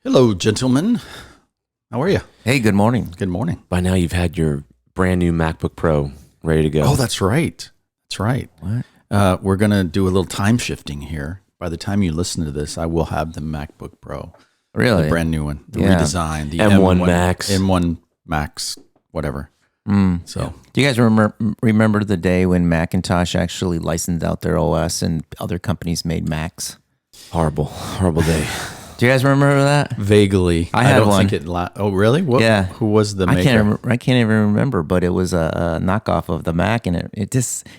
Hello, gentlemen. How are you? Hey, good morning. Good morning. By now, you've had your brand new MacBook Pro ready to go. Oh, that's right. That's right. What? We're going to do a little time shifting here. By the time you listen to this, I will have the MacBook Pro. Really? The brand new one. The Yeah. redesigned. The M1 Max. M1 Max, whatever. So, Do you guys remember the day when Macintosh actually licensed out their OS and other companies made Macs? Horrible day. Do you guys remember that? vaguely. I had don't one. think it oh, really? What, Yeah. Who was the I maker? can't even remember, but it was a knockoff of the Mac, and it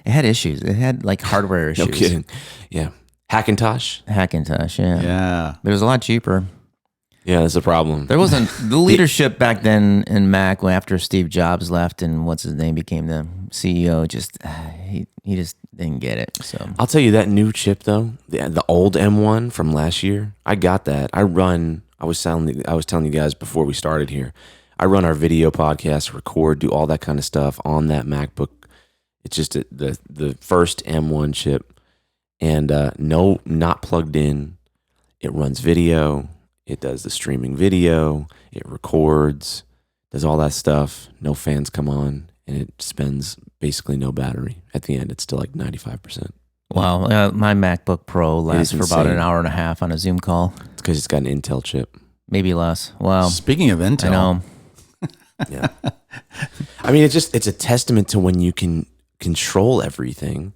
had issues. It had like hardware issues. No kidding. Yeah. Hackintosh? Hackintosh, yeah. Yeah. But it was a lot cheaper. Yeah, that's a problem. There wasn't the leadership back then in Mac after Steve Jobs left and what's his name became the CEO. Just he just didn't get it. So I'll tell you that new chip though, the old M1 from last year. I got that. I was telling you guys before we started here. I run our video podcast, record, do all that kind of stuff on that MacBook. It's just the first M1 chip, and no, not plugged in. It runs video. It does the streaming video. It records, does all that stuff. No fans come on, and it spends basically no battery. At the end, it's still like 95%. wow, my MacBook Pro lasts for about insane. an hour and a half on a Zoom call, It's because it's got an Intel chip. maybe less. Wow, Speaking of Intel, I know. Yeah. I mean, it's a testament to when you can control everything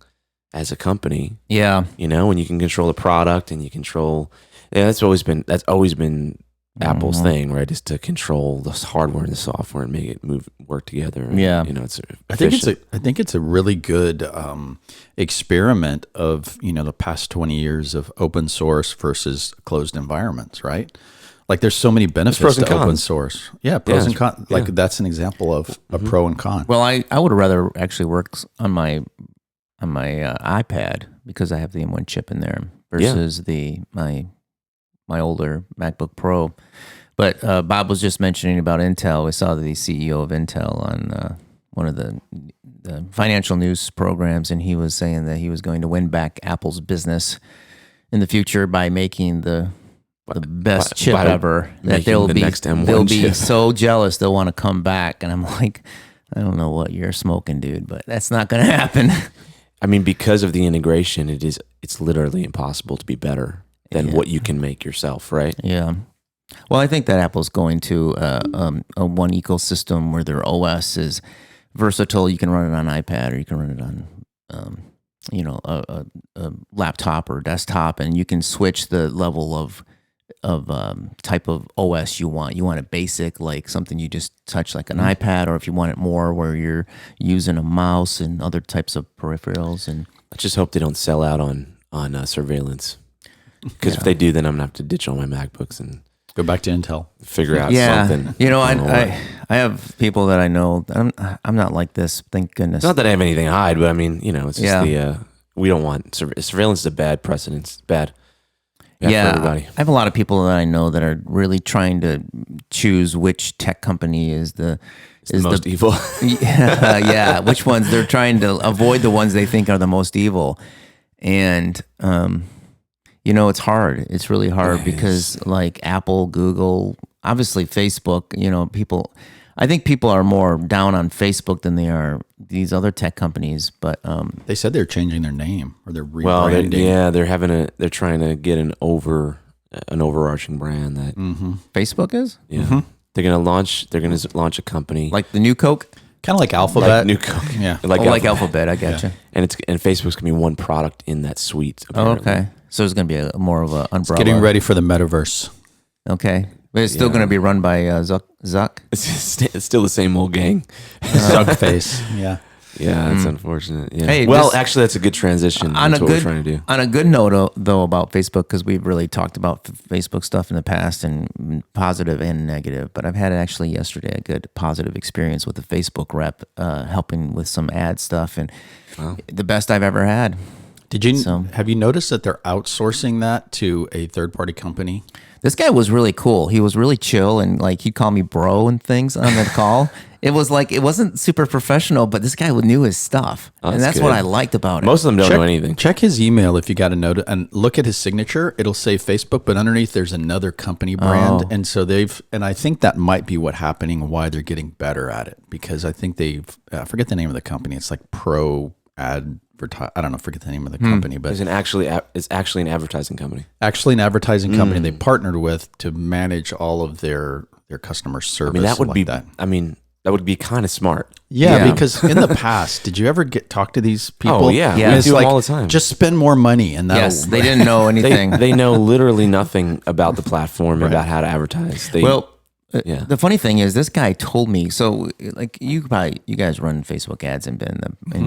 as a company, Yeah, when you can control the product and you control, that's always been Apple's thing, right? Is to control the hardware and the software and make it work together. And, Yeah. It's I think efficient. I think it's a really good experiment of the past 20 years of open source versus closed environments, right? Like there's so many benefits pros and to open cons. source. Yeah, pros Yeah. and cons. Like Yeah. that's an example of a pro and con. Well, I would rather actually work on my iPad because I have the M1 chip in there versus my older MacBook Pro. But Bob was just mentioning about Intel. We saw the CEO of Intel on one of the financial news programs, and he was saying that he was going to win back Apple's business in the future by making the best chip ever. That making the next M1 they'll be chip. so jealous they'll want to come back. And I'm like, I don't know what you're smoking, dude, but that's not going to happen. I mean, because of the integration, it's literally impossible to be better than what you can make yourself, right? Yeah. Well, I think that Apple's going to a one ecosystem where their OS is versatile. You can run it on iPad or you can run it on, a laptop or desktop, and you can switch the level of type of OS you want. You want it basic, like something you just touch like an iPad, or if you want it more where you're using a mouse and other types of peripherals. And I just hope they don't sell out on surveillance. Because if they do, then I'm gonna have to ditch all my MacBooks and Go back to Intel. figure out yeah, something. I have people that I know. I'm not like this. Thank goodness. It's not that I have anything to hide, but I mean, it's just we don't want surveillance is a bad precedent. It's bad. For everybody. I have a lot of people that I know that are really trying to choose which tech company is the most evil. yeah, which ones they're trying to avoid, the ones they think are the most evil. And it's hard. It's really hard because like Apple, Google, obviously Facebook, I think people are more down on Facebook than they are these other tech companies, but They said they're changing their name or they're Well, rebranding. they're trying to get an overarching brand that Facebook is they're gonna launch a company like the new Coke. Kind of like Alphabet. like New Coke, Yeah. Like Alphabet. I gotcha. and Facebook's gonna be one product in that suite. Oh, Apparently. okay. So it's going to be more of an umbrella. Getting ready for the metaverse. Okay. But it's still going to be run by Zuck. It's still the same old gang. Suck face. Yeah. Yeah, that's unfortunate. Yeah. Hey, well, just- actually, that's a good transition. On That's a what good, we're trying to do. on a good note, though, about Facebook, because we've really talked about Facebook stuff in the past, and positive and negative. But I've had actually yesterday a good positive experience with the Facebook rep helping with some ad stuff, and the best I've ever had. Did you So- have you noticed that they're outsourcing that to a third party company? This guy was really cool. He was really chill, and like he'd call me bro and things on the call. It was like, it wasn't super professional, but this guy knew his stuff. And that's what good. I liked about it. Most of them don't know anything. Check his email if you got a note and look at his signature. It'll say Facebook, but underneath there's another company brand. Oh. And so and I think that might be what happening and why they're getting better at it, because I think I forget the name of the company. It's like Pro Advertise. I don't know, forget the name of the company, but It's actually an advertising company. actually an advertising company they partnered with to manage all of their customer service. I mean, that would like be. that. I mean, that would be kind of smart. Yeah, Yeah. because in the past, did you ever talk to these people? Oh, yeah. Yeah. We It's do like, them all the time. just spend more money and that'll. Yes, they didn't know anything. They know literally nothing about the platform, about how to advertise. Yeah. The funny thing is, this guy told me. So, like, you guys run Facebook ads and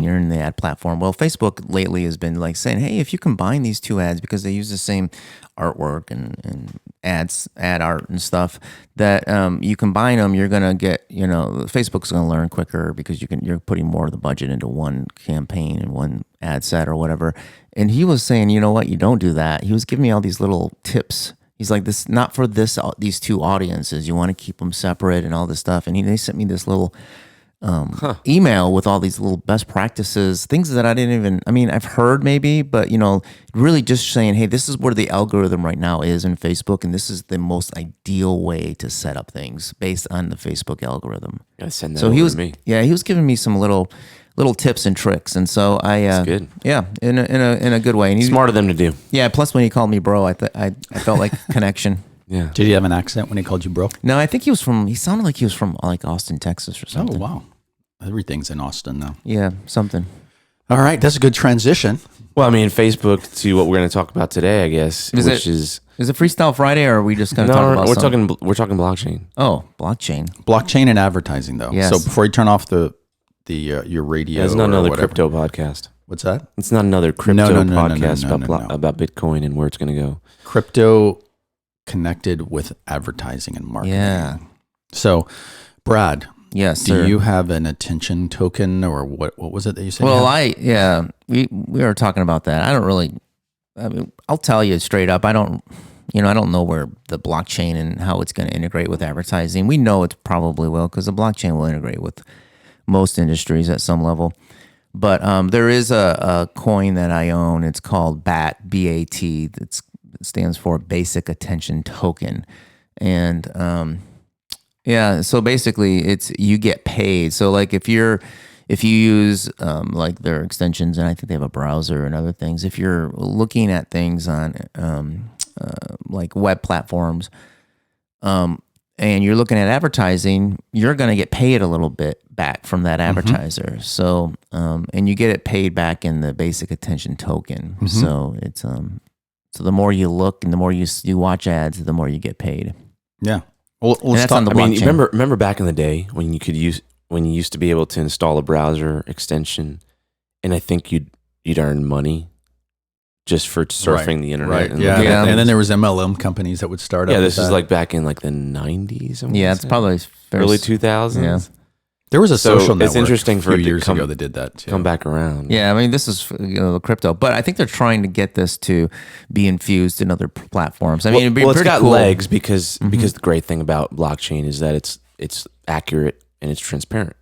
you're in the ad platform. Well, Facebook lately has been like saying, hey, if you combine these two ads because they use the same artwork and ad art and stuff, that you combine them, you're gonna get, Facebook's gonna learn quicker because you're putting more of the budget into one campaign and one ad set or whatever. And he was saying, you know what, you don't do that. He was giving me all these little tips. He's like, this not for these two audiences. You want to keep them separate and all this stuff. And they sent me this little email with all these little best practices, things that I've heard maybe, but really just saying, hey, this is where the algorithm right now is in Facebook, and this is the most ideal way to set up things based on the Facebook algorithm. Gotta send that So over he was, to me. he was giving me some little tips and tricks, and so That's good. yeah, in a good way. And he, Smart of them to do. yeah. Plus, when he called me bro, I felt like connection. Yeah. Did he have an accent when he called you bro? No, I think he sounded like he was from like Austin, Texas or Oh, something. wow. Everything's in Austin now. Yeah, something. All right. That's a good transition. Well, I mean, Facebook to what we're going to talk about today, I guess, Is it Freestyle Friday, or are we just going to talk about something? we're talking blockchain. Oh, blockchain. Blockchain and advertising, though. Yes. So before you turn off your radio, Yeah, it's not or another whatever. crypto podcast. What's that? It's not another crypto No, podcast no. about Bitcoin and where it's going to go. Crypto connected with advertising and marketing. Yeah. So, Brad, Yes, do sir. you have an attention token, or what was it that you said? Well, you had? we were talking about that. I'll tell you straight up. I don't know where the blockchain and how it's going to integrate with advertising. We know it probably will, because the blockchain will integrate with most industries at some level. But there is a coin that I own. It's called BAT, B-A-T. It stands for Basic Attention Token. And so basically you get paid. So like if you use like their extensions, and I think they have a browser and other things, if you're looking at things on like web platforms, and you're looking at advertising, you're going to get paid a little bit back from that advertiser. So, and you get it paid back in the basic attention token. So it's, so the more you look and the more you watch ads, the more you get paid. Yeah. Well, let's that's talk. on the I mean, blockchain. remember back in the day when you used to be able to install a browser extension, and I think you'd earn money just for surfing the internet. Right. And Yeah. looking at And then things. there was MLM companies that would start up. Yeah, with this is that. like back in like the 90s. Yeah, it's probably early 2000s. Yeah. There was a So social network it's interesting a for few it to years come- ago that did that too. Come back around. Yeah, I mean, this is the crypto, but I think they're trying to get this to be infused in other platforms. I mean, it'd be well, it's pretty got cool. legs because the great thing about blockchain is that it's accurate and it's transparent.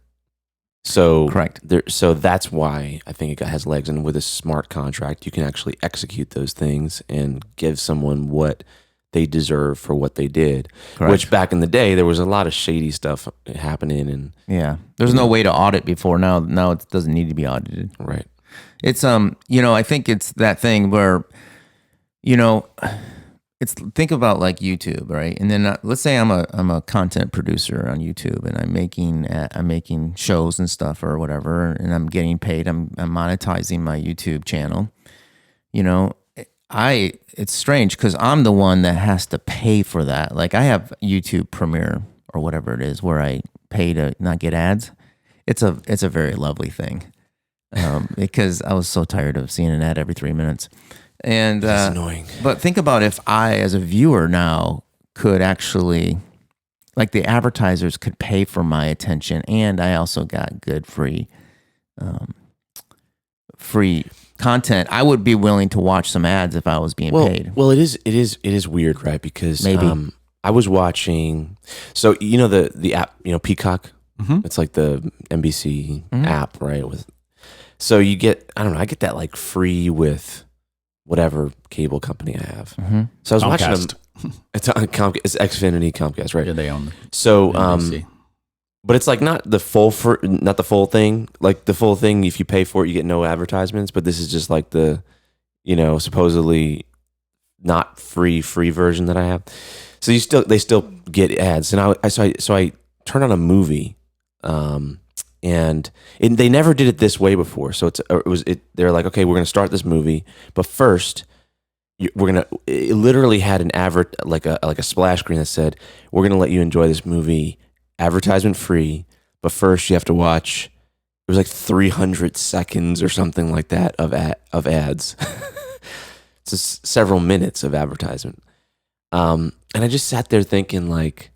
So Correct. So that's why I think it has legs. And with a smart contract, you can actually execute those things and give someone what they deserve for what they did. Correct. Which back in the day, there was a lot of shady stuff happening. And Yeah, there's no way to audit before now. Now it doesn't need to be audited. right. It's I think it's that thing where, it's think about like YouTube, right? And then let's say I'm a content producer on YouTube, and I'm making shows and stuff or whatever, and I'm getting paid. I'm monetizing my YouTube channel. It's strange because I'm the one that has to pay for that. Like I have YouTube Premiere or whatever it is, where I pay to not get ads. It's a very lovely thing, because I was so tired of seeing an ad every 3 minutes. And That's annoying. But think about if I, as a viewer now, could actually, like the advertisers could pay for my attention, and I also got good free content, I would be willing to watch some ads if I was being paid. Well, it is weird, right? Because Maybe. I was watching. So the app, Peacock. It's like the NBC app, right? So you get, I don't know, I get that like free with whatever cable company I have. So I was watching them. It's on it's Xfinity, Comcast, right? Yeah, they own. So, NBC. but it's like not the full thing. Like the full thing, if you pay for it, you get no advertisements. But this is just like the, supposedly not free version that I have. So they still get ads, and I turn on a movie, and they never did it this way before. So they're like, okay, we're gonna start this movie, but first it literally had an like a splash screen that said, we're gonna let you enjoy this movie advertisement free, but first you have to watch. It was like 300 seconds or something like that of ads. It's just several minutes of advertisement. And I just sat there thinking, like,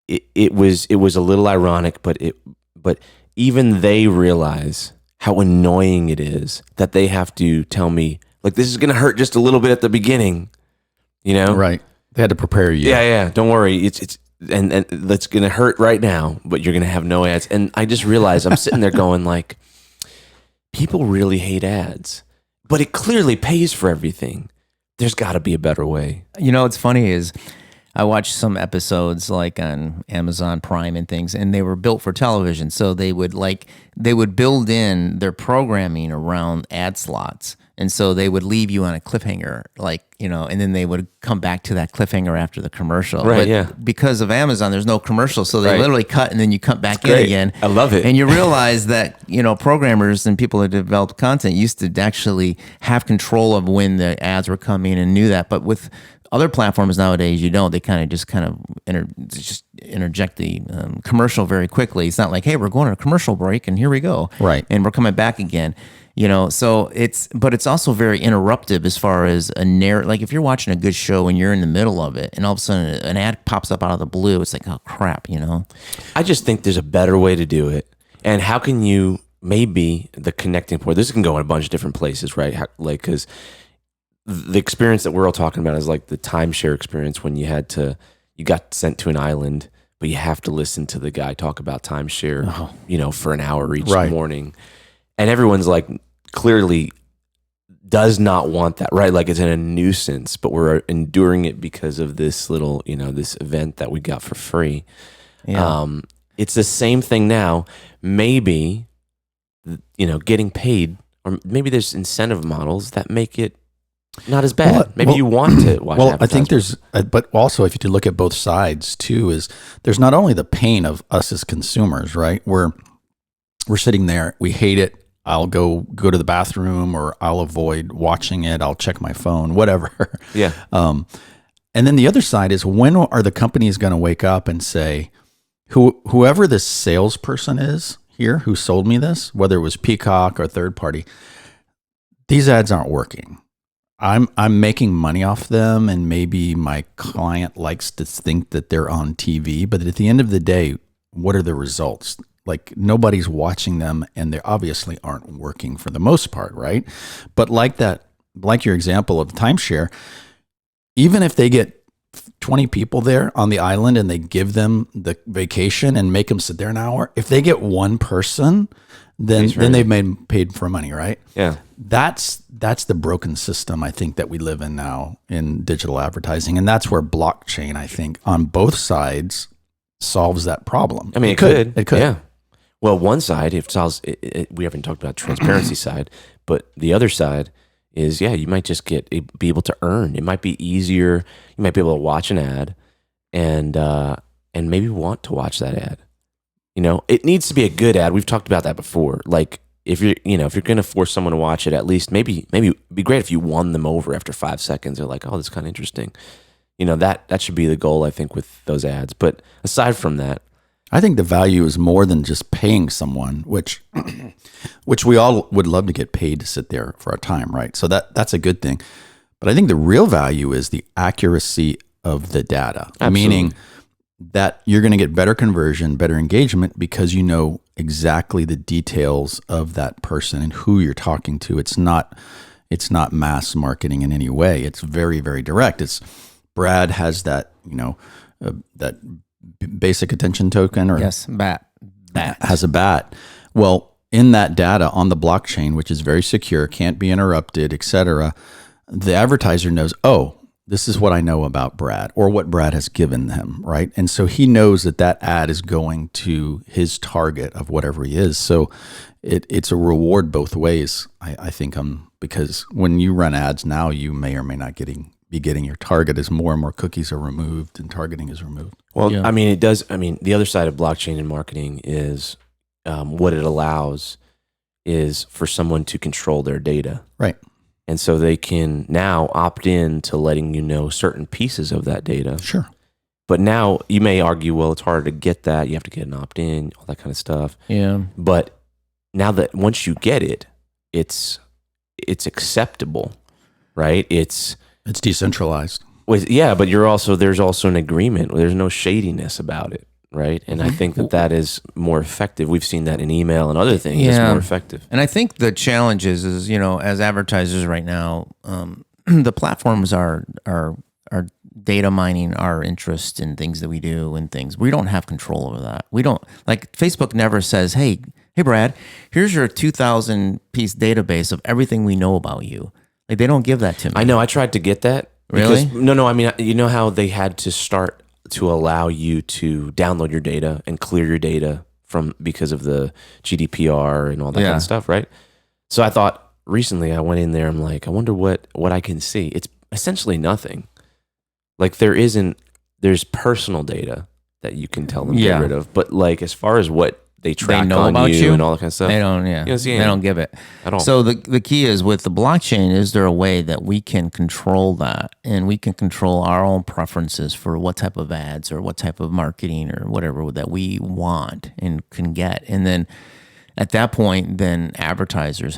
it was a little ironic, but even they realize how annoying it is that they have to tell me, like, this is gonna hurt just a little bit at the beginning, Right. They had to prepare you. Yeah. Don't worry, it's and that's gonna hurt right now, but you're gonna have no ads. And I just realized I'm sitting there going, like, people really hate ads, but it clearly pays for everything. There's got to be a better way. What's funny is I watched some episodes like on Amazon Prime and things, and they were built for television. So they would build in their programming around ad slots. And so they would leave you on a cliffhanger, and then they would come back to that cliffhanger after the commercial. Right, but yeah. Because of Amazon, there's no commercial. So they literally cut, and then you cut back in Great. again. I love it. And you realize that, programmers and people who developed content used to actually have control of when the ads were coming and knew that. But with other platforms nowadays, you don't. They kind of interject the commercial very quickly. It's not like, hey, we're going to a commercial break, and here we go. Right. And we're coming back again. So it's also very interruptive as far as a narrative. Like if you're watching a good show and you're in the middle of it, and all of a sudden an ad pops up out of the blue, it's like, oh crap, I just think there's a better way to do it. And how can you, maybe the connecting point, this can go in a bunch of different places, right? Because the experience that we're all talking about is like the timeshare experience when you got sent to an island, but you have to listen to the guy talk about timeshare, for an hour each morning. And everyone's like, clearly does not want that, right? Like it's in a nuisance, but we're enduring it because of this little, this event that we got for free. Yeah. It's the same thing now. Maybe, getting paid, or maybe there's incentive models that make it not as bad. Maybe you want to watch. Well, I think but also if you look at both sides too, is there's not only the pain of us as consumers, right? We're sitting there, we hate it. I'll go to the bathroom, or I'll avoid watching it. I'll check my phone, whatever. Yeah. And then the other side is, when are the companies going to wake up and say, whoever this salesperson is here who sold me this, whether it was Peacock or third party, these ads aren't working. I'm making money off them, and maybe my client likes to think that they're on TV, but at the end of the day, what are the results? Like nobody's watching them, and they obviously aren't working for the most part, right? But like your example of timeshare, even if they get 20 people there on the island and they give them the vacation and make them sit there an hour, if they get one person, then they've paid for money, right? Yeah. That's the broken system, I think, that we live in now in digital advertising. And that's where blockchain, I think, on both sides solves that problem. I mean, it could. Yeah. Well, one side, if it solves, we haven't talked about transparency side, but the other side is, you might just be able to earn. It might be easier. You might be able to watch an ad and maybe want to watch that ad. It needs to be a good ad. We've talked about that before. Like if you're going to force someone to watch it, at least maybe it'd be great if you won them over after 5 seconds. They're like, oh, this is kind of interesting. That should be the goal, I think, with those ads. But aside from that, I think the value is more than just paying someone, which we all would love to get paid to sit there for our time, right? So that's a good thing. But I think the real value is the accuracy of the data. Absolutely. Meaning, that you're going to get better conversion, better engagement because you know exactly the details of that person and who you're talking to. It's not mass marketing in any way. It's very, very direct. It's Brad has that, that basic attention token, or Yes, bat has a bat. Well, in that data on the blockchain, which is very secure, can't be interrupted, etc., the advertiser knows, oh, this is what I know about Brad, or what Brad has given him, right? And so he knows that ad is going to his target of whatever he is. So it's a reward both ways, I think, because when you run ads now, you may or may not be getting your target as more and more cookies are removed and targeting is removed. Well, yeah. It does. The other side of blockchain and marketing is what it allows is for someone to control their data. Right. And so they can now opt in to letting you know certain pieces of that data. Sure. But now you may argue, well, it's harder to get that. You have to get an opt-in, all that kind of stuff. Yeah. But now that once you get it, it's acceptable, right? It's decentralized. Yeah, but there's also an agreement. There's no shadiness about it. Right. And I think that is more effective. We've seen that in email and other things. It's more effective. And I think the challenge is, as advertisers right now, the platforms are data mining our interest in things that we do and things. We don't have control over that. We don't, like, Facebook never says, hey, Brad, here's your 2,000 piece database of everything we know about you. Like, they don't give that to me. I know. I tried to get that. Really? No. You know how they had to start to allow you to download your data and clear your data because of the GDPR and all that kind of stuff, right? So I thought recently I went in there, I'm like, I wonder what I can see. It's essentially nothing. Like there's personal data that you can tell them to get rid of, but like as far as what they track know on about you and all that kind of stuff. They don't, they don't give it at all. So the key is with the blockchain, is there a way that we can control that and we can control our own preferences for what type of ads or what type of marketing or whatever that we want and can get? And then at that point, then advertisers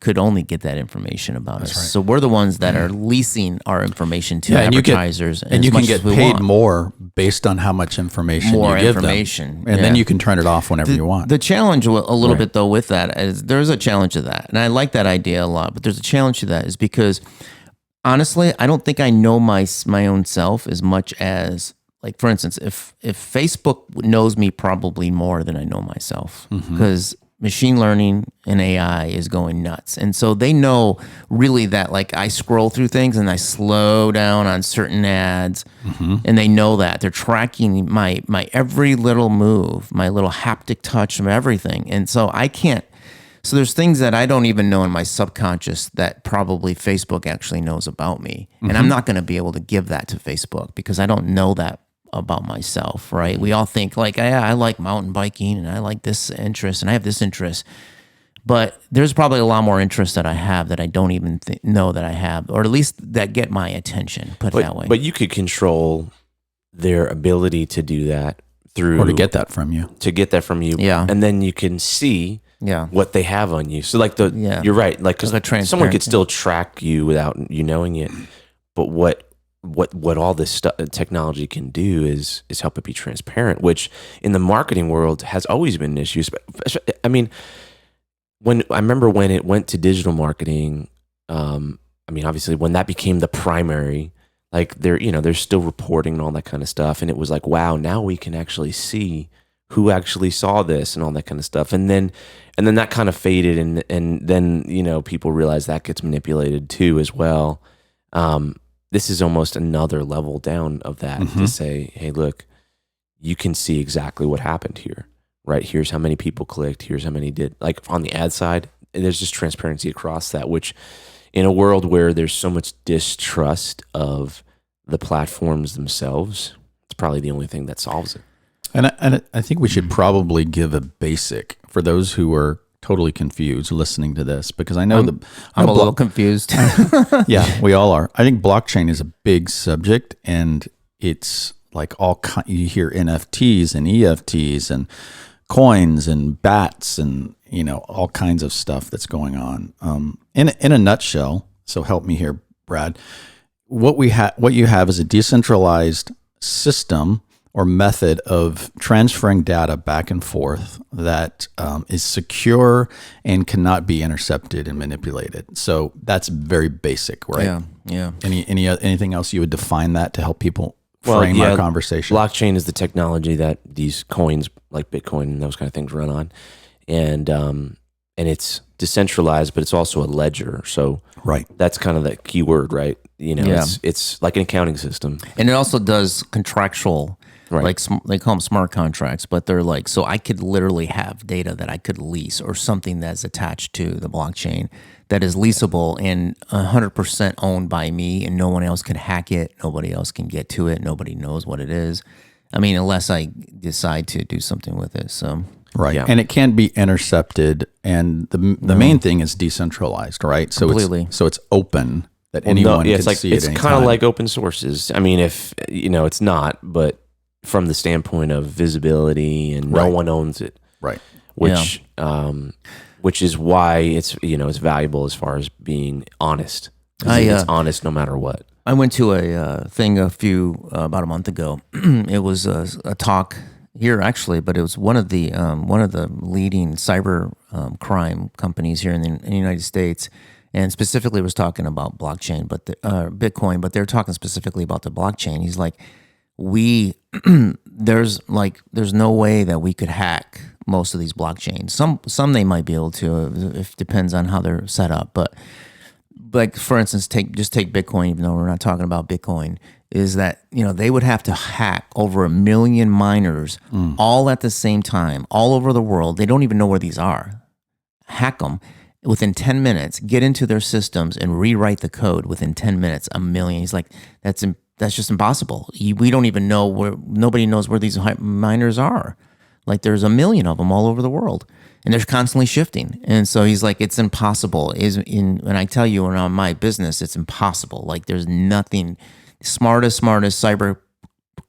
could only get that information about us. Right. So we're the ones that are leasing our information to advertisers. And you can get paid more based on how much information you give them. And then you can turn it off whenever you want. The challenge a little bit, though, with that is there's a challenge to that. And I like that idea a lot, but there's a challenge to that is because, honestly, I don't think I know my own self as much as, like, for instance, if Facebook knows me probably more than I know myself, because machine learning and AI is going nuts. And so they know really that, like, I scroll through things and I slow down on certain ads, and they know that. They're tracking my every little move, my little haptic touch of everything. And so so there's things that I don't even know in my subconscious that probably Facebook actually knows about me. And I'm not going to be able to give that to Facebook because I don't know that about myself, right? We all think like, I like mountain biking and I like this interest and I have this interest, but there's probably a lot more interests that I have that I don't even know that I have, or at least that get my attention, put it that way. But you could control their ability to do that or to get that from you. Yeah. And then you can see what they have on you. So like you're right. Like, 'cause someone could still track you without you knowing it, but what all this technology can do is help it be transparent, which in the marketing world has always been an issue. I mean, I remember when it went to digital marketing, obviously when that became the primary, like they're still reporting and all that kind of stuff. And it was like, wow, now we can actually see who actually saw this and all that kind of stuff. And then that kind of faded. And then, people realized that gets manipulated too, as well. This is almost another level down of that to say, hey, look, you can see exactly what happened here, right? Here's how many people clicked. Here's how many did. Like on the ad side, there's just transparency across that, which in a world where there's so much distrust of the platforms themselves, it's probably the only thing that solves it. And I think we should probably give a basic for those who are totally confused listening to this, because I know I'm a little confused. Yeah, we all are. I think blockchain is a big subject, and it's like you hear NFTs and EFTs and coins and bats and all kinds of stuff that's going on. In a nutshell, so help me here, Brad. What you have is a decentralized system or method of transferring data back and forth that is secure and cannot be intercepted and manipulated. So that's very basic, right? Yeah, yeah. Anything else you would define that to help people frame our conversation? Blockchain is the technology that these coins like Bitcoin and those kind of things run on. And it's decentralized, but it's also a ledger. So right, that's kind of the key word, right? You know, Yeah. it's like an accounting system. And it also does contractual, Right. like they call them smart contracts, but they're like, so I could literally have data that I could lease or something that's attached to the blockchain that is leasable and 100% owned by me, and no one else can hack it. Nobody else can get to it. Nobody knows what it is. I mean, unless I decide to do something with it. So right, Yeah. and it can be intercepted, and the main thing is decentralized, right? So Completely. it's open that Well, anyone it's can like see at it's any kind of time. like open sources. I mean, if you know, it's not, but from the standpoint of visibility and no Right. one owns it, right. which is why it's it's valuable as far as being honest. 'Cause it's honest no matter what. I went to a thing about a month ago. It was a talk here actually, but it was one of the leading cyber crime companies here in the United States, and specifically was talking about blockchain, but Bitcoin. But they're talking specifically about the blockchain. He's like, there's no way that we could hack most of these blockchains. Some they might be able to, if depends on how they're set up, but. Like for instance, take Bitcoin, even though we're not talking about Bitcoin, is that they would have to hack over 1 million miners all at the same time, all over the world. They don't even know where these are. Hack them within 10 minutes, get into their systems and rewrite the code within 10 minutes. 1 million. He's like, that's just impossible. We don't even know where. Nobody knows where these miners are. Like there's 1 million of them all over the world. And they're constantly shifting. And so he's like, it's impossible. And I tell you, in my business, it's impossible. Like there's nothing, smartest cyber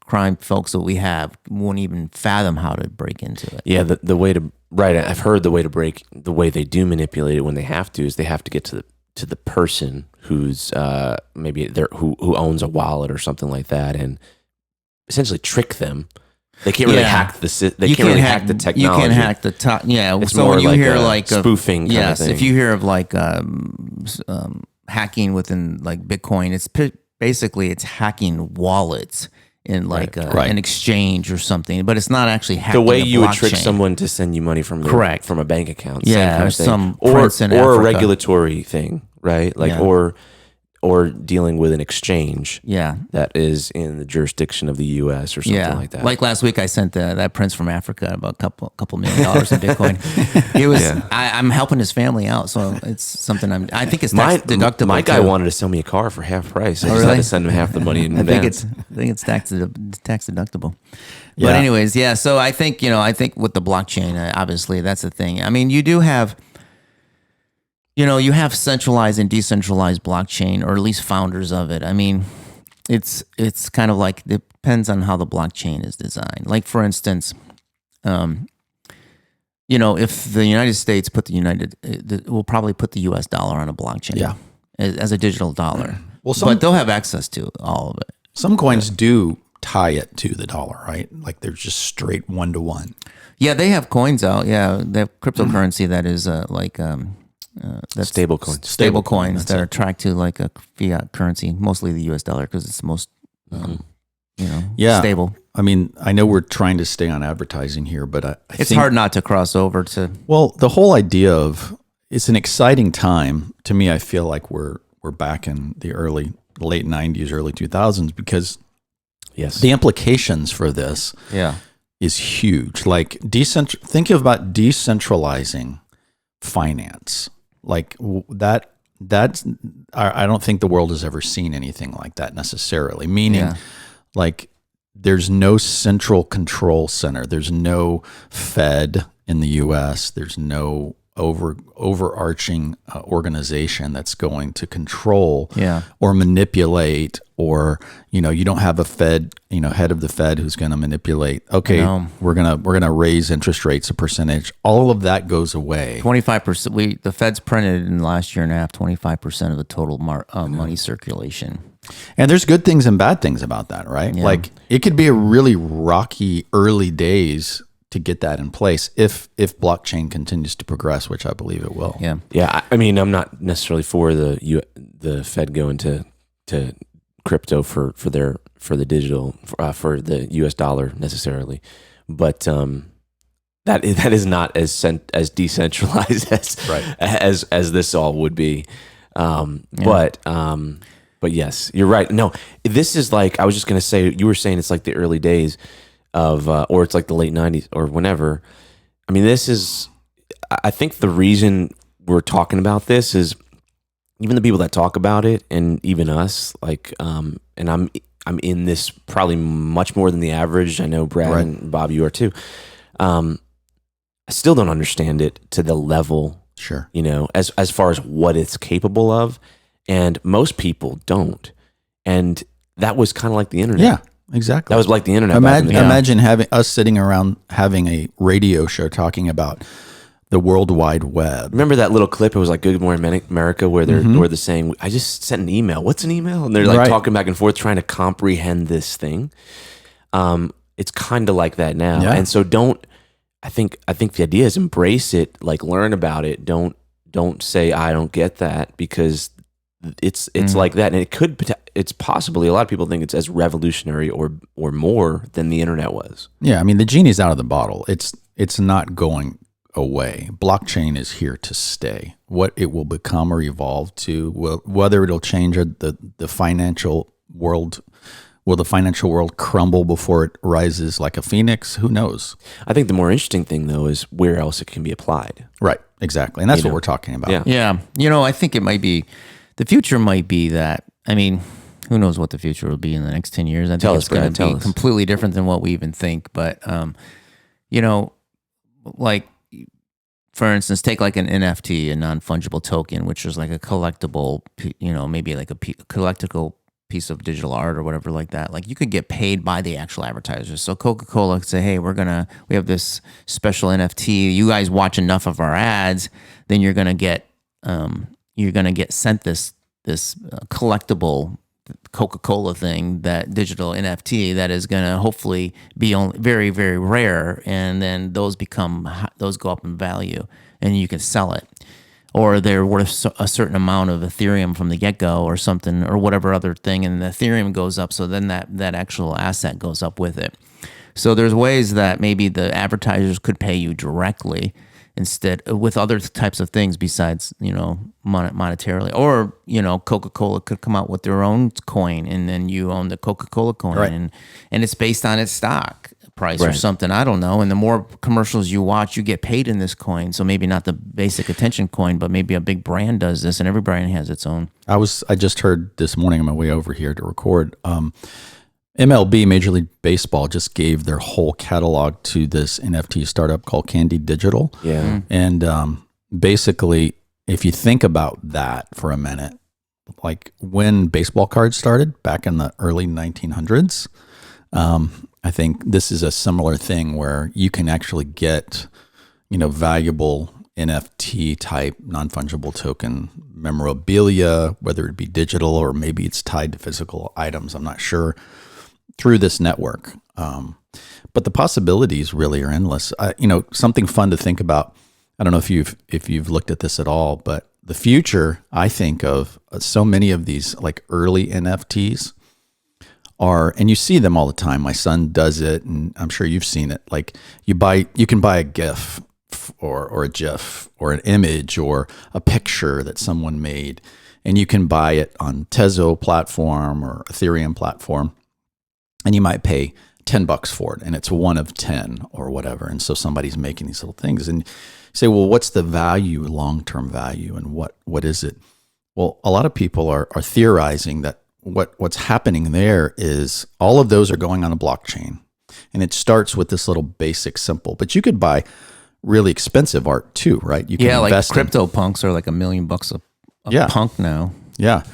crime folks that we have won't even fathom how to break into it. Yeah, the way to I've heard the way they do manipulate it when they have to is they have to get to the person who's maybe who owns a wallet or something like that, and essentially trick them. They can't really hack the hack the technology. You can't hack the top. Yeah. It's so more when you like hear a like spoofing kind of yes, thing. if you hear of like hacking within like Bitcoin, it's basically it's hacking wallets in like an exchange or something, but it's not actually hacking the way the you would trick blockchain. someone to send you money from from a bank account. Yeah, same kind or of thing. some or prince in a Africa. regulatory thing, right? Like Yeah. or dealing with an exchange Yeah. that is in the jurisdiction of the U.S. or something like that. Like last week, I sent that prince from Africa about a couple $1 million in Bitcoin. It was I'm helping his family out, so it's something I think it's tax deductible. My guy too. wanted to sell me a car for half price. I just really? had to send him half the money in I think advance. it's tax deductible. Yeah. But anyways, yeah. So I think with the blockchain, obviously that's the thing. I mean, you do have. You have centralized and decentralized blockchain, or at least founders of it. I mean, it's kind of like it depends on how the blockchain is designed. Like for instance, if the United States will probably put the U.S. dollar on a blockchain, as a digital dollar. Well, but they'll have access to all of it. Some coins do tie it to the dollar, right? Like they're just straight 1-to-1. Yeah, they have coins out. Yeah, they have cryptocurrency that is that's Stable coins. Stable coins that are tracked to like a fiat currency, mostly the U.S. dollar, because it's the most, stable. I mean, I know we're trying to stay on advertising here, but I It's think, hard not to cross over to. Well, the whole idea of it's an exciting time to me. I feel like we're back in the late 90s, early 2000s, because the implications for this is huge. Like think about decentralizing finance. Like that's I don't think the world has ever seen anything like that necessarily. Meaning, like there's no central control center. There's no Fed in the U.S. There's no overarching organization that's going to control or manipulate, or you don't have a Fed, head of the Fed who's going to manipulate. Okay, we're gonna raise interest rates a percentage. All of that goes away. 25%. The Fed's printed in the last year and a half 25% of the total money circulation. And there's good things and bad things about that, right? Yeah. Like it could be a really rocky early days to get that in place if blockchain continues to progress, which I believe it will. Yeah. Yeah, I mean, I'm not necessarily for the Fed going to crypto for the digital for the U.S. dollar necessarily, but that is not as decentralized as this all would be. But yes, you're right. No, this is like, I was just going to say, you were saying it's like the early days of, or it's like the late 90s or whenever. I mean, I think the reason we're talking about this is even the people that talk about it, and even us, like, and I'm in this probably much more than the average. I know Brad and Bob, you are too. I still don't understand it to the level, Sure. as far as what it's capable of. And most people don't. And that was kind of like the internet. Yeah, exactly. That was like the internet. Imagine having us sitting around having a radio show talking about the World Wide Web. Remember that little clip? It was like Good Morning America where they're saying, I just sent an email. What's an email? And they're like talking back and forth, trying to comprehend this thing. It's kind of like that now. Yeah. And so I think the idea is embrace it, like learn about it. Don't say, I don't get that, because it's like that. And it's possibly, a lot of people think it's as revolutionary or more than the internet was. Yeah. I mean, the genie's out of the bottle. It's not going away. Blockchain is here to stay. What it will become or evolve to, whether it'll change the financial world, will the financial world crumble before it rises like a phoenix? Who knows? I think the more interesting thing, though, is where else it can be applied. Right. Exactly. And that's what we're talking about. Yeah. I think it might be, the future might be that, I mean, who knows what the future will be in the next 10 years. I think it's going to be completely different than what we even think. But, like, for instance, take like an NFT, a non-fungible token, which is like a collectible, maybe like a collectible piece of digital art or whatever like that. Like you could get paid by the actual advertisers. So Coca-Cola could say, hey, we have this special NFT. You guys watch enough of our ads, then you're going to get sent this collectible Coca-Cola thing, that digital NFT that is going to hopefully be only very, very rare. And then those go up in value and you can sell it. Or they're worth a certain amount of Ethereum from the get-go or something, or whatever other thing, and the Ethereum goes up, so then that actual asset goes up with it. So there's ways that maybe the advertisers could pay you directly instead with other types of things besides, monetarily. Or, Coca-Cola could come out with their own coin, and then you own the Coca-Cola coin, and it's based on its stock price or something. I don't know. And the more commercials you watch, you get paid in this coin. So maybe not the basic attention coin, but maybe a big brand does this, and every brand has its own. I just heard this morning on my way over here to record, MLB, Major League Baseball, just gave their whole catalog to this NFT startup called Candy Digital. Yeah. And basically, if you think about that for a minute, like when baseball cards started back in the early 1900s, I think this is a similar thing where you can actually get, valuable NFT type non-fungible token memorabilia, whether it be digital or maybe it's tied to physical items. I'm not sure, through this network. But the possibilities really are endless. Something fun to think about. I don't know if you've looked at this at all, but the future, I think of so many of these like early NFTs are, and you see them all the time. My son does it, and I'm sure you've seen it. Like you can buy a GIF or a GIF or an image or a picture that someone made, and you can buy it on Tezos platform or Ethereum platform, and you might pay $10 for it, and it's one of 10 or whatever. And so somebody's making these little things, and you say, well, what's the value, long-term value, and what is it? Well, a lot of people are theorizing that what's happening there is all of those are going on a blockchain, and it starts with this little basic simple, but you could buy really expensive art too, right? You can invest like crypto punks are like $1 million a punk now. Yeah.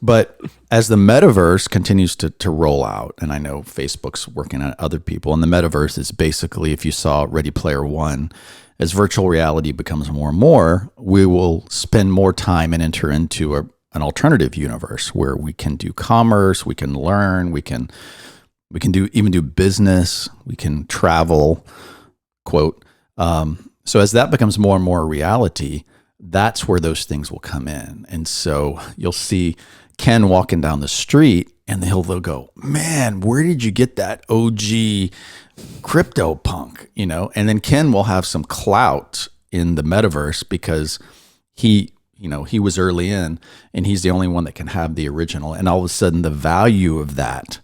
But as the metaverse continues to roll out, and I know Facebook's working on other people, and the metaverse is basically, if you saw Ready Player One, as virtual reality becomes more and more, we will spend more time and enter into an alternative universe where we can do commerce, we can learn, we can do business, we can travel, quote. So as that becomes more and more a reality, that's where those things will come in. And so you'll see Ken walking down the street and they'll go, man, where did you get that OG crypto punk? And then Ken will have some clout in the metaverse because he was early in and he's the only one that can have the original. And all of a sudden the value of that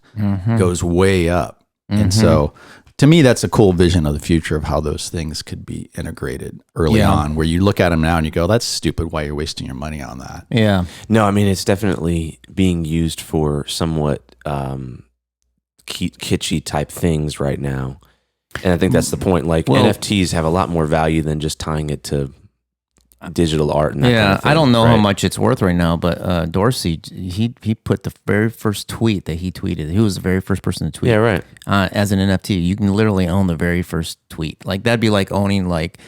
goes way up. And so to me, that's a cool vision of the future of how those things could be integrated early on, where you look at them now and you go, that's stupid. Why you're wasting your money on that? Yeah. No, I mean, it's definitely being used for somewhat kitschy type things right now. And I think that's the point. Like NFTs have a lot more value than just tying it to digital art and that kind of thing, I don't know right? how much it's worth right now, but Dorsey, he put the very first tweet that he tweeted. He was the very first person to tweet. Yeah, right. As an NFT, you can literally own the very first tweet. Like that'd be like owning, like,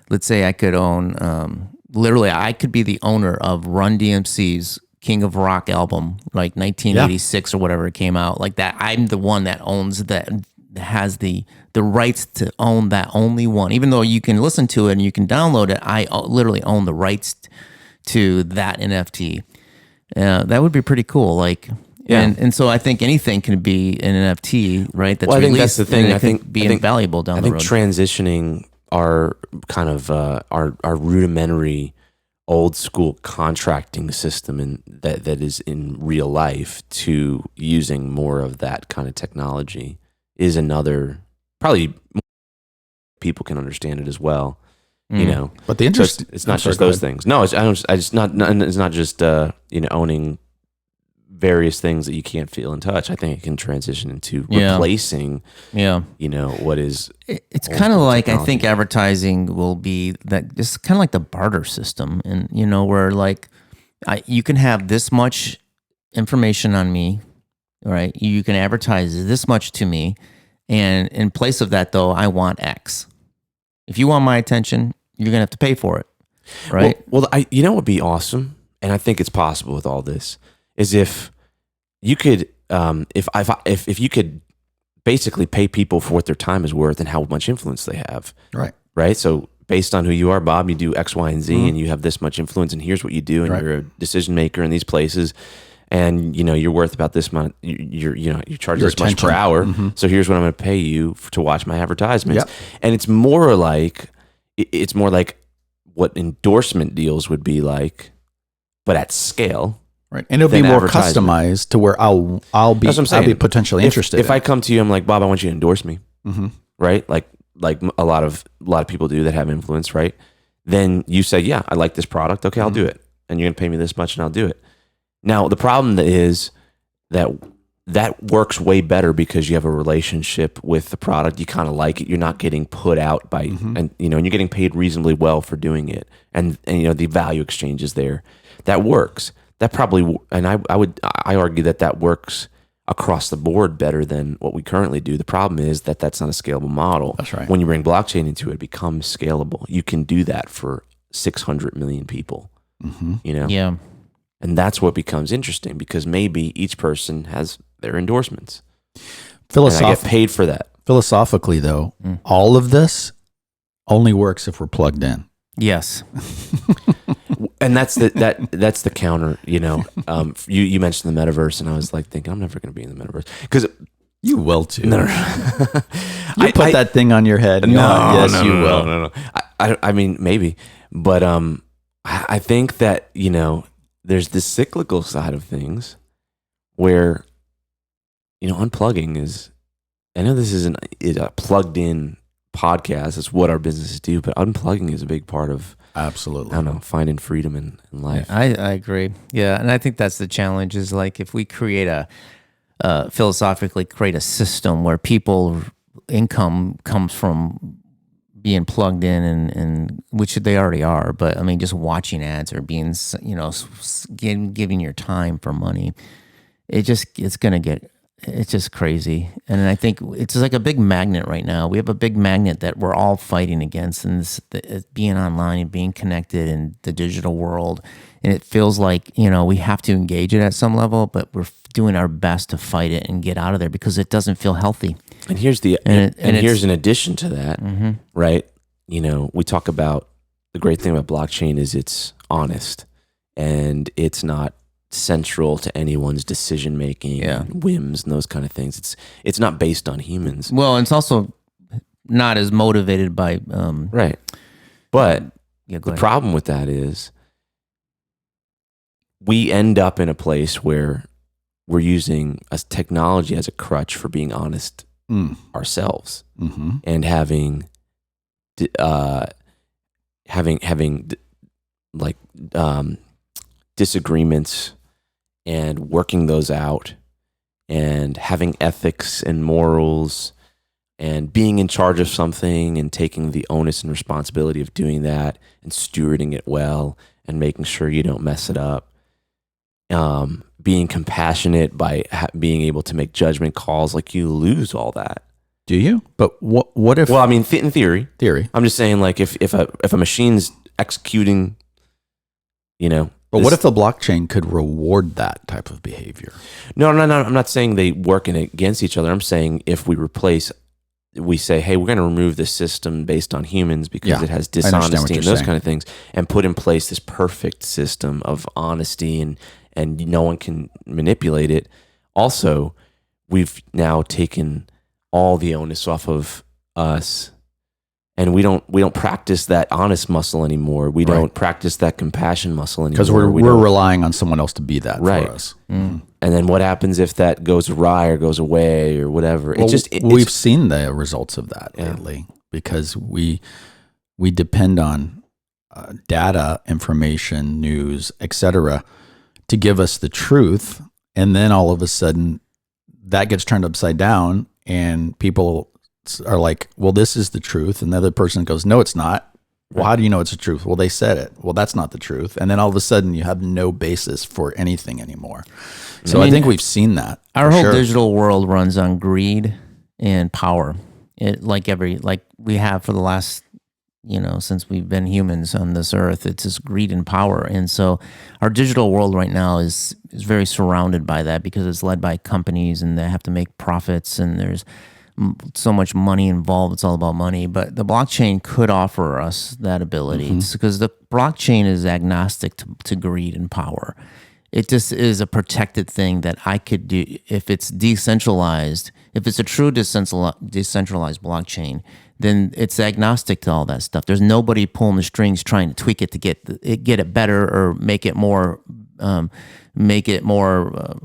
let's say I could own, literally I could be the owner of Run DMC's King of Rock album, like 1986 or whatever it came out. Like that, I'm the one that owns that, has the rights to own that only one. Even though you can listen to it and you can download it, I literally own the rights to that NFT. That would be pretty cool. Like, and so I think anything can be an NFT, right? That's I think released, that's the thing. and it I can think be invaluable down the road. Transitioning our kind of our rudimentary old school contracting system that is in real life to using more of that kind of technology is another, probably people can understand it as well, But the interest, it's not just those things. No, it's not just owning various things that you can't feel and touch. I think it can transition into replacing, what is. It's kind of like, I think advertising will be that, it's kind of like the barter system, and where like you can have this much information on me, right? You can advertise this much to me, and in place of that, though, I want X. If you want my attention, you're gonna have to pay for it, right? Well, what would be awesome, and I think it's possible with all this, is if you could, if you could basically pay people for what their time is worth and how much influence they have, right? So based on who you are, Bob, you do X, Y, and Z, and you have this much influence, and here's what you do, and you're a decision maker in these places. And you're worth about this much. You charge this much per hour. So here's what I'm going to pay you to watch my advertisements. And it's more like what endorsement deals would be like, but at scale. Right, and it'll be more customized to where I'll be potentially interested. If I come to you, I'm like, Bob, I want you to endorse me. Right, like a lot of people do that have influence. Right, then you say, yeah, I like this product. Okay, I'll do it, and you're going to pay me this much, and I'll do it. Now, the problem is that works way better because you have a relationship with the product. You kind of like it. You're not getting put out by, and you're getting paid reasonably well for doing it. And the value exchange is there. That works. That probably, and I argue that works across the board better than what we currently do. The problem is that that's not a scalable model. That's right. When you bring blockchain into it, it becomes scalable. You can do that for 600 million people. Yeah. And that's what becomes interesting, because maybe each person has their endorsements. And I get paid for that. Philosophically, though, all of this only works if we're plugged in. Yes. And that's the counter. You mentioned the metaverse, and I was like thinking, I'm never going to be in the metaverse, because you will too. No. You put that thing on your head. No, yes, you will. No. I mean, maybe, but I think that there's this cyclical side of things where, unplugging is, I know this isn't a plugged in podcast. It's what our businesses do, but unplugging is a big part of, absolutely, I don't know, finding freedom in life. I agree. Yeah. And I think that's the challenge, is like, if we create philosophically create a system where people income comes from being plugged in, and which they already are, but I mean, just watching ads or being, giving your time for money, it's going to get it's just crazy. And I think it's like a big magnet right now. We have a big magnet that we're all fighting against, and being online and being connected in the digital world. And it feels like, we have to engage it at some level, but we're doing our best to fight it and get out of there because it doesn't feel healthy. And here's here's an addition to that, right? We talk about the great thing about blockchain is it's honest and it's not central to anyone's decision making, whims, and those kind of things. It's not based on humans. Well, it's also not as motivated by right. But the problem with that is we end up in a place where we're using a technology as a crutch for being honest ourselves, and having disagreements and working those out, and having ethics and morals, and being in charge of something and taking the onus and responsibility of doing that and stewarding it well and making sure you don't mess it up. Being compassionate by being able to make judgment calls, like you lose all that. Do you? But what if? Well, I mean, in theory, I'm just saying, like if a machine's executing, But what if the blockchain could reward that type of behavior? No. I'm not saying they work against each other. I'm saying if we say, hey, we're going to remove this system based on humans because it has dishonesty and those kind of things, and put in place this perfect system of honesty and no one can manipulate it. Also, we've now taken all the onus off of us. And we don't practice that honest muscle anymore. We don't practice that compassion muscle anymore. Because we're relying on someone else to be that for us. And then what happens if that goes awry or goes away or whatever? Well, we've seen the results of that lately, because we depend on data, information, news, etc., to give us the truth, and then all of a sudden that gets turned upside down, and people are like, well, this is the truth. And the other person goes, no, it's not. Well, how do you know it's the truth? Well, they said it. Well, that's not the truth. And then all of a sudden you have no basis for anything anymore. So I think we've seen that. Our whole digital world runs on greed and power. Like we have for the last, since we've been humans on this earth, it's just greed and power. And so our digital world right now is very surrounded by that, because it's led by companies and they have to make profits, and there's so much money involved. It's all about money. But the blockchain could offer us that ability, because the blockchain is agnostic to greed and power. It just is a protected thing that I could do. If it's decentralized, if it's a true decentralized blockchain, then it's agnostic to all that stuff. There's nobody pulling the strings trying to tweak it to get it better or make it more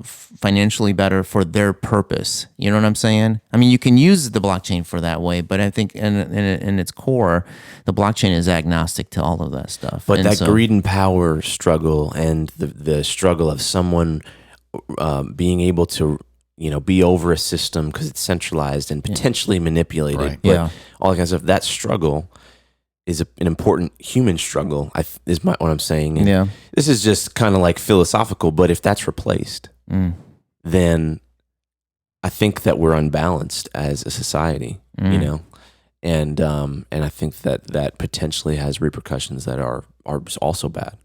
financially better for their purpose. You know what I'm saying? I mean, you can use the blockchain for that way, but I think in its core, the blockchain is agnostic to all of that stuff. But that greed and power struggle, and the struggle of someone being able to be over a system because it's centralized and potentially manipulated, but all that kind of stuff, that struggle is an important human struggle, is what I'm saying. And this is just kind of like philosophical, but if that's replaced, then I think that we're unbalanced as a society, and I think that potentially has repercussions that are also bad.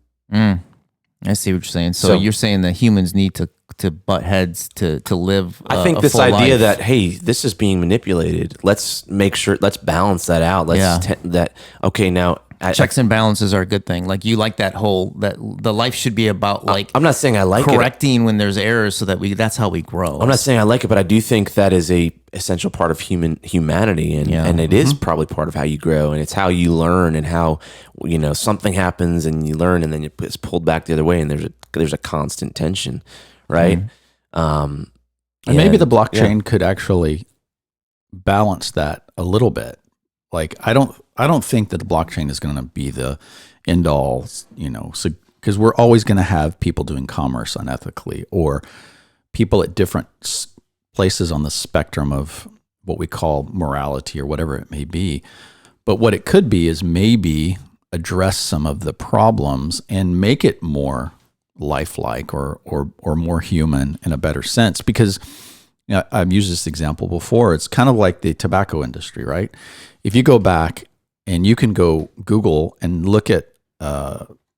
I see what you're saying. So you're saying that humans need to butt heads to live. I think this idea that, hey, this is being manipulated. Let's make sure. Let's balance that out. Now checks and balances are a good thing. Like you like that the life should be about I'm not saying I like correcting when there's errors, so that that's how we grow. I'm not saying I like it, but I do think that is a essential part of humanity, and it is probably part of how you grow, and it's how you learn, and how something happens and you learn, and then it's pulled back the other way, and there's a constant tension, right? And maybe the blockchain could actually balance that a little bit. Like I don't think that the blockchain is going to be the end all, because we're always going to have people doing commerce unethically, or people at different places on the spectrum of what we call morality or whatever it may be. But what it could be is maybe address some of the problems and make it more lifelike or more human in a better sense. Because I've used this example before. It's kind of like the tobacco industry, right? If you go back and you can go Google and look at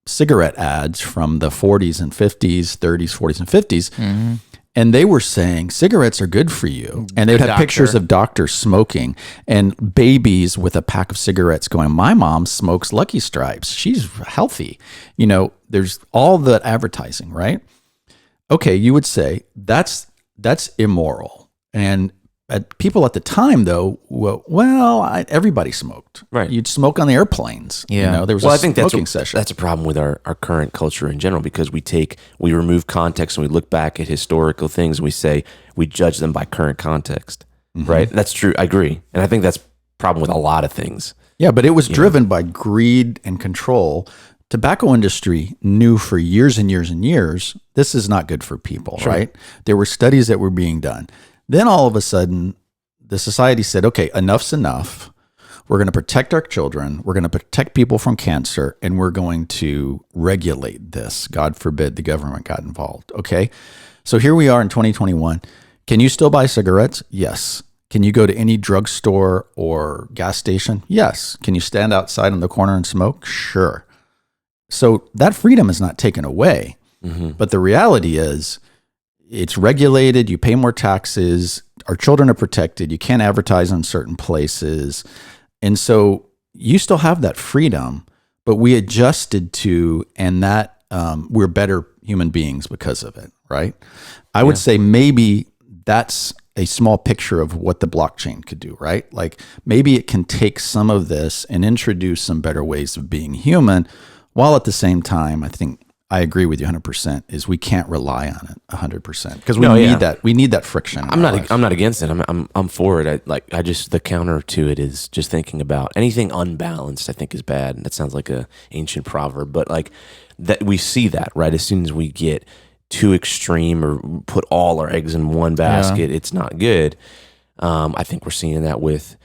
cigarette ads from the 40s and 50s, 30s, 40s, and 50s, and they were saying cigarettes are good for you. And they would have pictures of doctors smoking and babies with a pack of cigarettes going, my mom smokes Lucky Stripes. She's healthy. There's all that advertising, right? Okay, you would say that's immoral. And people at the time, though, everybody smoked. Right. You'd smoke on the airplanes. Yeah. There was I a think smoking session. That's a problem with our current culture in general, because we remove context and we look back at historical things and we judge them by current context. Right? That's true. I agree. And I think that's a problem with a lot of things. Yeah, but it was driven by greed and control. Tobacco industry knew for years and years and years, this is not good for people, right? There were studies that were being done. Then all of a sudden, the society said, okay, enough's enough. We're going to protect our children. We're going to protect people from cancer, and we're going to regulate this. God forbid the government got involved. Okay. So here we are in 2021. Can you still buy cigarettes? Yes. Can you go to any drugstore or gas station? Yes. Can you stand outside on the corner and smoke? Sure. So that freedom is not taken away. But the reality is, it's regulated. You pay more taxes. Our children are protected. You can't advertise in certain places. And so you still have that freedom, but we adjusted to, and that we're better human beings because of it, right? I would say maybe that's a small picture of what the blockchain could do, right? Like maybe it can take some of this and introduce some better ways of being human, while at the same time, I think I agree with you 100%, is we can't rely on it 100% because we need that. We need that friction. I'm not against it. I'm for it. The counter to it is just thinking about anything unbalanced, I think is bad. That sounds like a ancient proverb, but like that we see that, right? As soon as we get too extreme or put all our eggs in one basket, it's not good. I think we're seeing that with,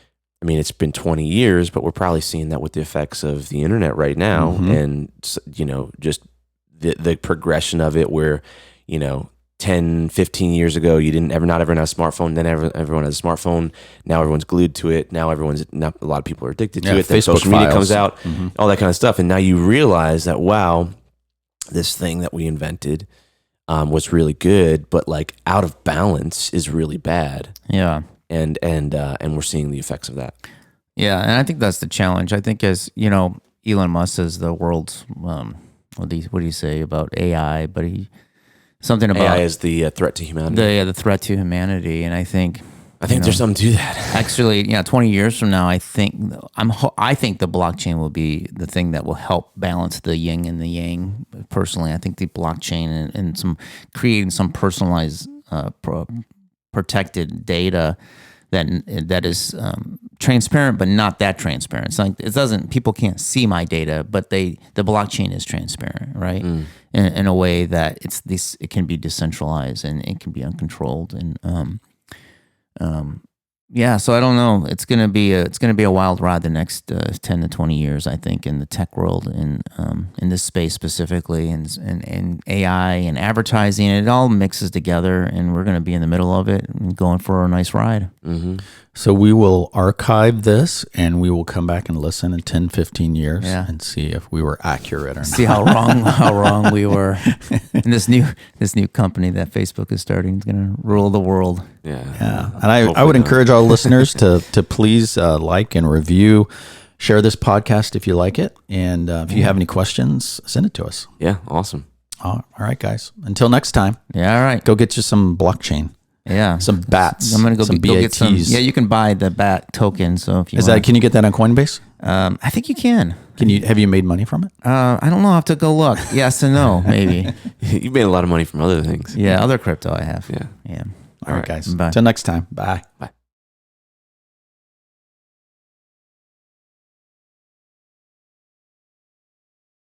it's been 20 years, but we're probably seeing that with the effects of the internet right now. And, just the progression of it where, 10, 15 years ago, not everyone had a smartphone. Then everyone has a smartphone. Now everyone's glued to it. Now a lot of people are addicted to it. Then Facebook social media files. comes out, all that kind of stuff. And now you realize that, wow, this thing that we invented was really good, but like out of balance is really bad. Yeah. And we're seeing the effects of that. Yeah, and I think that's the challenge. I think Elon Musk says the world's what do you say about AI? But something about AI is the threat to humanity. The threat to humanity, and I think there's something to that. Actually, 20 years from now, I think the blockchain will be the thing that will help balance the yin and the yang. Personally, I think the blockchain and creating some personalized protected data that is transparent, but not that transparent. It's like people can't see my data, but the blockchain is transparent, right? In a way that it can be decentralized and it can be uncontrolled. And so I don't know. It's gonna be a wild ride the next 10 to 20 years, I think, in the tech world, in this space specifically, and AI and advertising. It all mixes together, and we're gonna be in the middle of it and going for a nice ride. So we will archive this, and we will come back and listen in 10, 15 years and see if we were accurate or not. See how wrong we were. And this new company that Facebook is starting is going to rule the world. Yeah. And I would encourage all listeners to please like and review, share this podcast if you like it, and if you have any questions, send it to us. Yeah, awesome. All right, guys. Until next time. Yeah, all right. Go get you some blockchain. Yeah, some bats. I'm gonna go get some. BATs. Yeah, you can buy the bat token. So if you can you get that on Coinbase? I think you can. Have you made money from it? I don't know. I have to go look. Yes and no, maybe. You made a lot of money from other things. Yeah, other crypto I have. Yeah. All right, guys. Bye. Until next time. Bye. Bye.